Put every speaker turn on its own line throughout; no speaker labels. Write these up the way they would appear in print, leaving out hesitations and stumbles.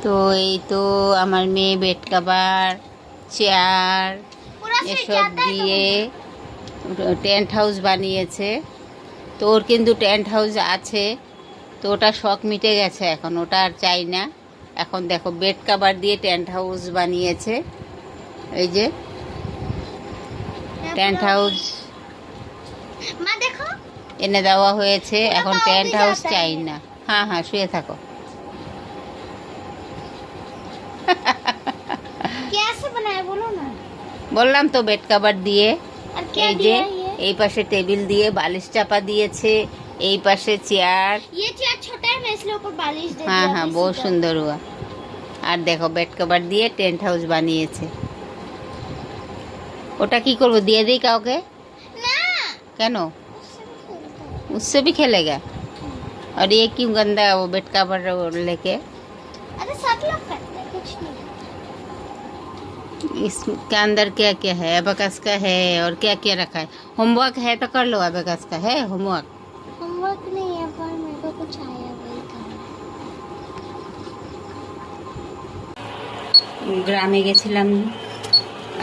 তো এই তো আমার মেয়ে বেড কভার, চেয়ার এসব দিয়ে টেন্ট হাউস বানিয়েছে। তো ওর কিন্তু টেন্ট হাউস আছে, তো ওটা শখ মিটে গেছে, এখন ওটা আর চাই না। এখন দেখো বেড কভার দিয়ে টেন্ট হাউস বানিয়েছে। এই যে টেন্ট হাউস এনে দেওয়া হয়েছে, এখন টেন্ট হাউস চাই না। হ্যাঁ হ্যাঁ, শুয়ে থাকো। বললাম তো বেড কভার দিয়ে। এই যে এই পাশে টেবিল দিয়ে বালিশ চাপা দিয়েছে, এই পাশে চেয়ার। হ্যাঁ হ্যাঁ, বহুত সুন্দর হুয়া। আর দেখো বেড কভার দিয়ে টেন্ট হাউস বানিয়েছে। ওটা কি করবো, দিয়ে দিই কাউকে? কেন, उससे भी खेलेगा? और ये क्यों गंदा वो बेड कवर लेके?
अरे सब लोग करते हैं, कुछ नहीं।
इसके अंदर क्या क्या है? अबेकस का है और क्या क्या रखा है? होमवर्क है तो कर लो। अबेकस का है होमवर्क?
होमवर्क नहीं है, पर मेरे को कुछ आया वही करना।
গ্রামে গেছিলাম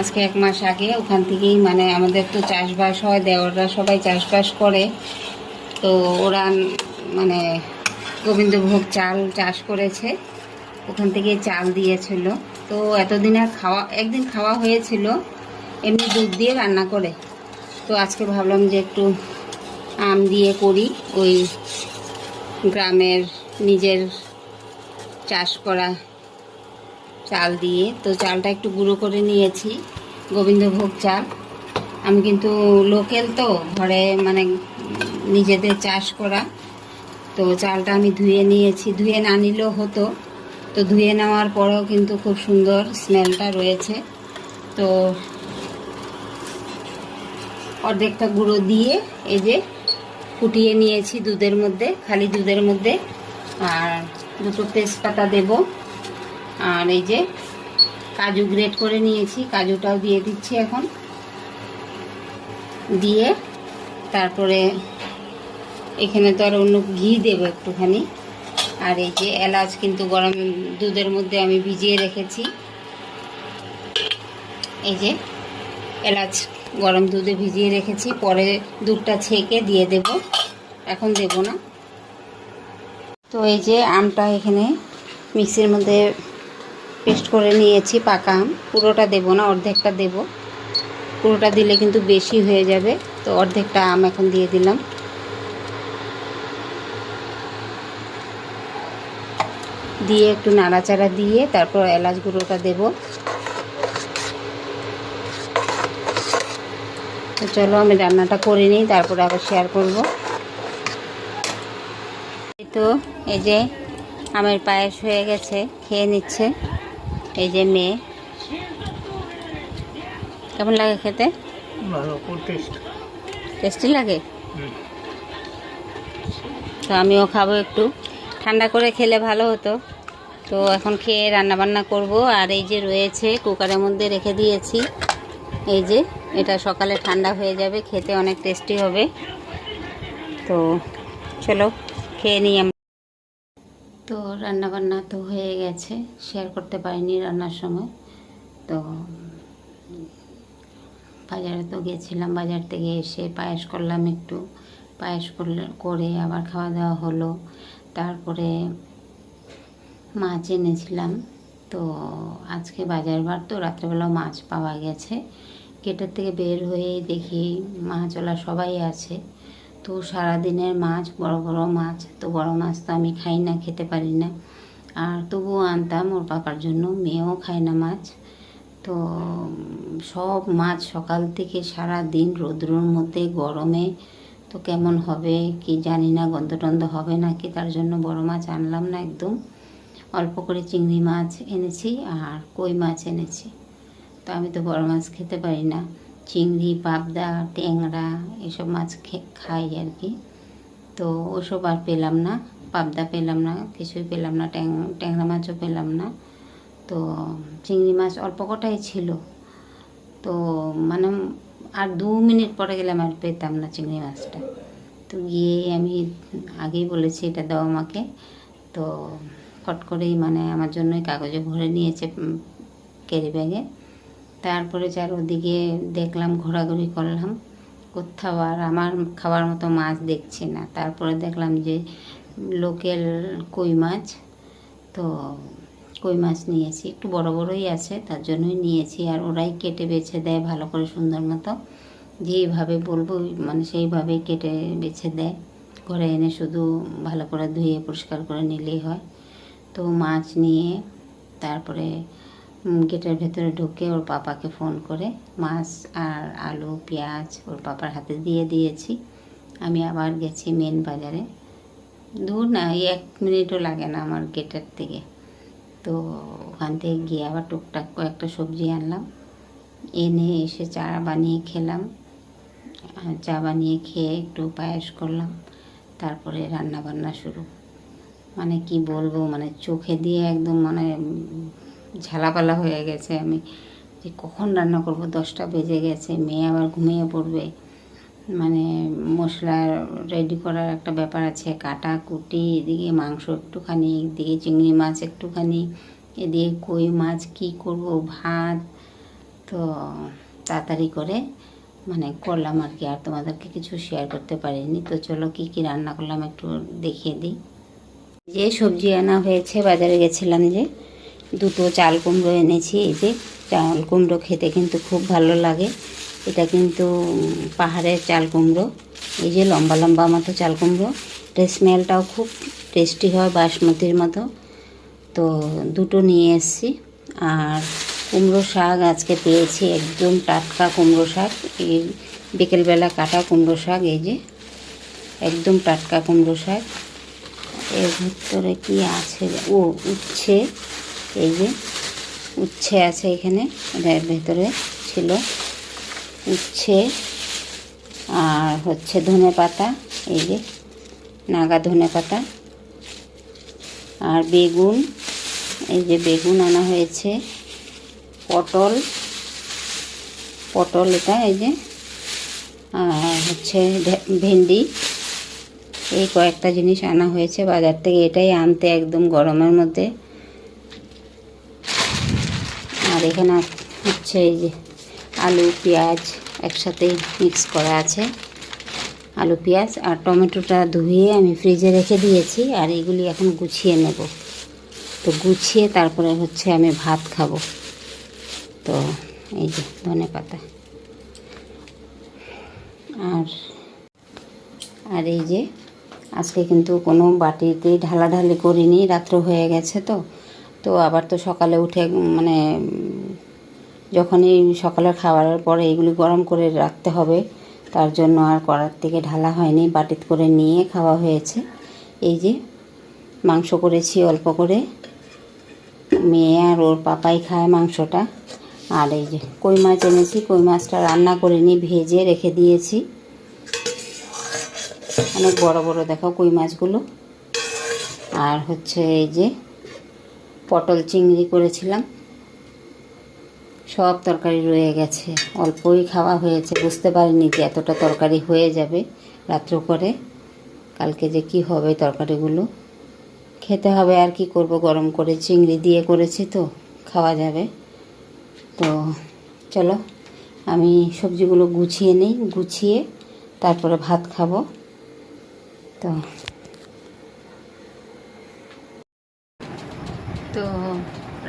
আজকে 1 মাস আগে। ওখান থেকেই মানে আমাদের তো চাষবাস হয়, দেওররা সবাই চাষবাস করে। তো ওরা মানে গোবিন্দভোগ চাল চাষ করেছে, ওখান থেকে চাল দিয়েছিল। তো এতদিন আর একদিন খাওয়া হয়েছিল এমনি দুধ দিয়ে রান্না করে। তো আজকে ভাবলাম যে একটু আম দিয়ে করি, ওই গ্রামের নিজের চাষ করা চাল দিয়ে। তো চালটা একটু গুঁড়ো করে নিয়েছি, গোবিন্দভোগ চাল। আমি কিন্তু লোকাল, তো ঘরে মানে নিজেদের চাষ করা। তো চালটা আমি ধুয়ে নিয়েছি, ধুয়ে না নিলেও হতো, তো ধুয়ে নেওয়ার পরেও কিন্তু খুব সুন্দর স্মেলটা রয়েছে। তো অর্ধেকটা গুঁড়ো দিয়ে এই যে ফুটিয়ে নিয়েছি দুধের মধ্যে, খালি দুধের মধ্যে। আর 2টো তেজপাতা দেব। আর এই যে কাজু গ্রেট করে নিয়েছি, কাজুটাও দিয়ে দিচ্ছি এখন। দিয়ে তারপরে এখানে তো আর অন্য ঘি দেবো একটুখানি। আর এই যে এলাচ কিন্তু গরম দুধের মধ্যে আমি ভিজিয়ে রেখেছি। এই যে এলাচ গরম দুধে ভিজিয়ে রেখেছি, পরে দুধটা ছেঁকে দিয়ে দেব, এখন দেব না। তো এই যে আমটা এখানে মিক্সির মধ্যে পেস্ট করে নিয়েছি, পাকা আম। পুরোটা দেব না, অর্ধেকটা দেব। পুরোটা দিলে কিন্তু বেশি হয়ে যাবে, তো অর্ধেকটা আম এখন দিয়ে দিলাম। দিয়ে একটু নাড়াচাড়া দিয়ে তারপর এলাচ গুঁড়োটা দেব। তো চলো আমি রান্নাটা করে নিই, তারপর আবার শেয়ার করব। তো এই যে আমের পায়েস হয়ে গেছে, খেয়ে নিচ্ছে এই যে মেয়ে। কেমন লাগে খেতে?
ভালো,
টেস্টি লাগে। তো আমিও খাবো, একটু ঠান্ডা করে খেলে ভালো হতো। তো এখন খেয়ে রান্নাবান্না করব। আর এই যে রয়েছে কুকারের মধ্যে রেখে দিয়েছি, এই যে এটা সকালে ঠান্ডা হয়ে যাবে, খেতে অনেক টেস্টি হবে। তো চলো খেয়ে নিই আমরা। তো রান্নাবান্না তো হয়ে গেছে, শেয়ার করতে পারিনি রান্নার সময়। তো বাজারে তো গেছিলাম, বাজার থেকে এসে পায়েস করলাম একটু। পায়েস করে আবার খাওয়া দাওয়া হলো। তারপরে মাছ এনেছিলাম। তো আজকে বাজার বার, তো রাত্রেবেলা মাছ পাওয়া গেছে। গেটের থেকে বের হয়ে দেখি মাছওয়ালা সবাই আছে। তো সারাদিনের মাছ, বড় বড় মাছ। তো বড় মাছ তো আমি খাই না, খেতে পারি না। আর তবুও আনতাম ওর পাপার জন্য, মেয়েও খায় না মাছ। তো সব মাছ সকাল থেকে সারা দিন রৌদ্রের মধ্যে গরমে, তো কেমন হবে কি জানি না, গন্ধ টন্ধ হবে নাকি, তার জন্য বড় মাছ আনলাম না একদম। অল্প করে চিংড়ি মাছ এনেছি আর কই মাছ এনেছি। তো আমি তো বড় মাছ খেতে পারি না, চিংড়ি, পাবদা, ট্যাংরা এসব মাছ খাই আর কি। তো ওসব আর পেলাম না, পাবদা পেলাম না, কিছুই পেলাম না, ট্যাংরা মাছও পেলাম না। তো চিংড়ি মাছ অল্প কটাই ছিল। তো মানে আর 2 মিনিট পরে গেলাম, আর পেতাম না চিংড়ি মাছটা। তো গিয়ে আমি আগেই বলেছি এটা দাও আমাকে। তো ফট করেই মানে আমার জন্যই কাগজে ভরে নিয়েছে ক্যারি ব্যাগে। তারপরে চারদিকে দেখলাম, ঘোরাঘুরি করলাম, কোথাও আর আমার খাবার মতো মাছ দেখছি না। তারপরে দেখলাম যে লোকাল কই মাছ, তো কই মাছ নিয়েছি, একটু বড় বড়ই আছে তার জন্যই নিয়েছি। আর ওরাই কেটে বেছে দেয় ভালো করে সুন্দর মতো, যেইভাবে বলবো মানে সেইভাবেই কেটে বেছে দেয়। ঘরে এনে শুধু ভালো করে ধুয়ে পরিষ্কার করে নিলেই হয়। তো মাছ নিয়ে তারপরে গেটের ভেতরে ঢুকে ওর পাপাকে ফোন করে মাছ আর আলু পেঁয়াজ ওর পাপার হাতে দিয়ে দিয়েছি। আমি আবার গেছি মেন বাজারে, দূর না, এই 1 মিনিটও লাগে না আমার গেটের থেকে। তো ওখান থেকে গিয়ে আবার টুকটাক কয়েকটা সবজি আনলাম, এনে এসে চা বানিয়ে খেলাম। চা বানিয়ে খেয়ে একটু পায়েস করলাম, তারপরে রান্না বান্না শুরু। মানে কি বলবো, মানে চোখে দিয়ে একদম মানে ঝালাপালা হয়ে গেছে আমি, যে কখন রান্না করব। 10টা বেজে গেছে, মেয়ে আবার ঘুমিয়ে পড়বে। মানে মশলা রেডি করার একটা ব্যাপার আছে, কাটা কুটি, এদিকে মাংস একটুখানি, এদিকে চিংড়ি মাছ একটুখানি, এদিকে কই মাছ, কি করব, ভাত। তো তাড়াতাড়ি করে মানে করলাম আর কি, আর তোমাদেরকে কিছু শেয়ার করতে পারিনি। তো চলো কী কী রান্না করলাম একটু দেখিয়ে দিই। যে সবজি আনা হয়েছে, বাজারে গেছিলাম যে 2টো চাল কুমড়ো এনেছি। এই যে চাল কুমড়ো খেতে কিন্তু খুব ভালো লাগে, এটা কিন্তু পাহাড়ের চাল কুমড়ো। এই যে লম্বা লম্বা মতো চাল কুমড়ো, এটা স্মেলটাও খুব টেস্টি হয় বাসমতির মতো। তো 2টো নিয়ে এসেছি। আর কুমড়ো শাক আজকে পেয়েছি, একদম টাটকা কুমড়ো শাক, এই বিকেলবেলা কাটা কুমড়ো শাক। এই যে একদম টাটকা কুমড়ো শাক। এর ভিতরে কি আছে, ও উচ্ছে, এই যে উচ্ছে আছে এখানে, এটার ভেতরে ছিল উচ্ছে। আর হচ্ছে ধনে পাতা, এই যে নাগা ধনে পাতা। আর বেগুন, এই যে বেগুন আনা হয়েছে। পটল এটা, এই যে। আর হচ্ছে ভেন্ডি। এই কয়েকটা জিনিস আনা হয়েছে বাজার থেকে, এটাই আনতে একদম গরমের মধ্যে। আর এখানে হচ্ছে এই যে আলু পেঁয়াজ একসাথে মিক্স করা আছে, আলু পেঁয়াজ। আর টমেটোটা ধুয়ে আমি ফ্রিজে রেখে দিয়েছি। আর এগুলি এখন গুছিয়ে নেব, তো গুছিয়ে তারপরে হচ্ছে আমি ভাত খাবো। তো এই যে ধনে পাতা, আর এই যে আজকে কিন্তু কোনো বাটিতেই ঢালাঢালি করিনি, রাত্র হয়ে গেছে। তো আবার তো সকালে উঠে মানে যখনই সকালের খাবারের পরে এগুলি গরম করে রাখতে হবে, তার জন্য আর কড়ার থেকে ঢালা হয়নি, বাটিতে করে নিয়ে খাওয়া হয়েছে। এই যে মাংস করেছি অল্প করে, মেয়ে আর ওর পাপাই খায় মাংসটা। আর এই যে কই মাছ এনেছি, কই মাছটা রান্না করিনি, ভেজে রেখে দিয়েছি। অনেক বড় বড় দেখো কই মাছগুলো। আর হচ্ছে এই যে পটল চিংড়ি করেছিলাম, সব তরকারি রয়ে গেছে, অল্পই খাওয়া হয়েছে। বুঝতে পারিনি যে এতটা তরকারি হয়ে যাবে রাত্র করে, কালকে যে কি হবে তরকারিগুলো। খেতে হবে, আর কি করব, গরম করে চিংড়ি দিয়ে করেছি তো খাওয়া যাবে। তো চলো আমি সবজিগুলো গুছিয়ে নিই, গুছিয়ে তারপরে ভাত খাবো। তো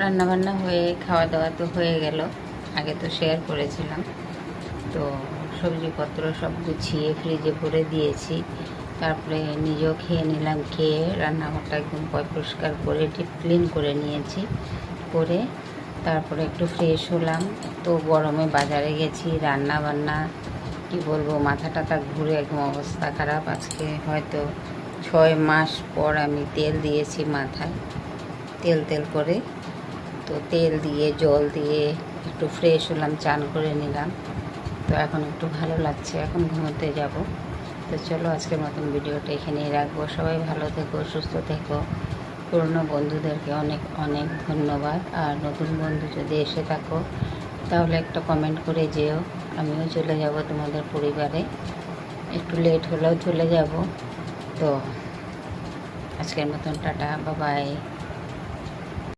রান্নাবান্না হয়ে খাওয়া দাওয়া তো হয়ে গেল, আগে তো শেয়ার করেছিলাম। তো সবজিপত্র সব গুছিয়ে ফ্রিজে ভরে দিয়েছি, তারপরে নিজেও খেয়ে নিলাম। খেয়ে রান্নাঘরটা একদম পরিষ্কার করে ডিপ ক্লিন করে নিয়েছি, করে তারপরে একটু ফ্রেশ হলাম। তো গরমে বাজারে গেছি, রান্না বান্না কি বলবো, মাথা টাথা ঘুরে একদম অবস্থা খারাপ। আজকে হয়তো 6 মাস পর আমি তেল দিয়েছি মাথায়, তেল করে। তো তেল দিয়ে জল দিয়ে একটু ফ্রেশ হলাম, চান করে নিলাম। তো এখন একটু ভালো লাগছে, এখন ঘুমোতে যাব। তো চলো আজকের মতন ভিডিওটা এখানেই রাখবো। সবাই ভালো থেকো, সুস্থ থেকো। পুরনো বন্ধুদেরকে অনেক অনেক ধন্যবাদ। আর নতুন বন্ধু যদি এসে থাকো তাহলে একটা কমেন্ট করে যেও, আমিও চলে যাব তোমাদের পরিবারে। একটু লেট হলেও চলে যাব। তো আজকের মতন টাটা, বাই বাই।